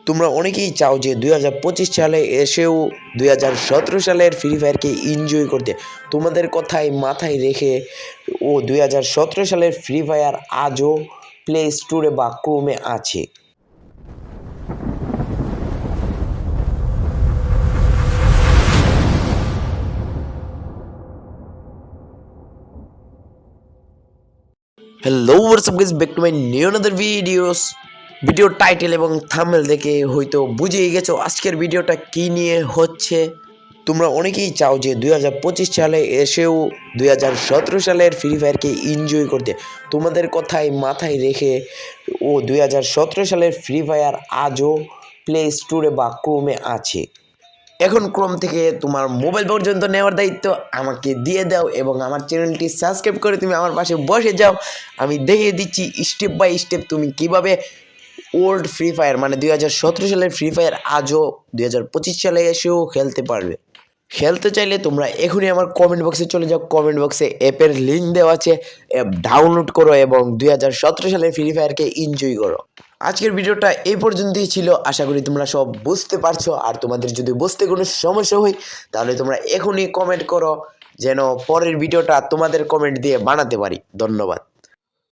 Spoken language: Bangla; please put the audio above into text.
তোমরা অনেকেই চাও যে 2025 সালে এসেও 2017 সালের ফ্রি ফায়ারকে এনজয় করতে। তোমাদের কথাই মাথায় রেখে 2017 সালের ফ্রি ফায়ার আজও প্লে স্টোরে বা ক্রোমে আছে। Hello WhatsApp guys, back to my new another video title এবং থাম্বনেল দেখে হয়তো বুঝেই গেছো আজকের ভিডিওটা কী নিয়ে হচ্ছে। তোমরা অনেকেই চাও যে 2025 সালে এসেও 2017 সালের ফ্রি ফায়ারকে এনজয় করতে। তোমাদের কথাই মাথায় রেখে 2017 সালের ফ্রি ফায়ার আজও প্লে স্টোরে বা ক্রোমে আছে। এখন ক্রোম থেকে তোমার মোবাইল পর্যন্ত নেওয়ার দায়িত্ব আমাকে দিয়ে দাও এবং আমার চ্যানেলটি সাবস্ক্রাইব করে তুমি আমার পাশে বসে যাও। আমি দেখিয়ে দিচ্ছি স্টেপ বাই স্টেপ তুমি কিভাবে ওল্ড ফ্রি ফায়ার মানে 2017 সালের ফ্রি ফায়ার আজও 2025 সালে এসেও খেলতে পারবে। খেলতে চাইলে তোমরা এখনই আমার কমেন্ট বক্সে চলে যাও। কমেন্ট বক্সে অ্যাপের লিঙ্ক দেওয়া আছে, অ্যাপ ডাউনলোড করো এবং 2017 সালের ফ্রি ফায়ারকে এনজয় করো। আজকের ভিডিওটা এই পর্যন্তই ছিল। আশা করি তোমরা সব বুঝতে পারছো। আর তোমাদের যদি বুঝতে কোনো সমস্যা হয় তাহলে তোমরা এখনই কমেন্ট করো, যেন পরের ভিডিওটা তোমাদের কমেন্ট দিয়ে বানাতে পারি। ধন্যবাদ।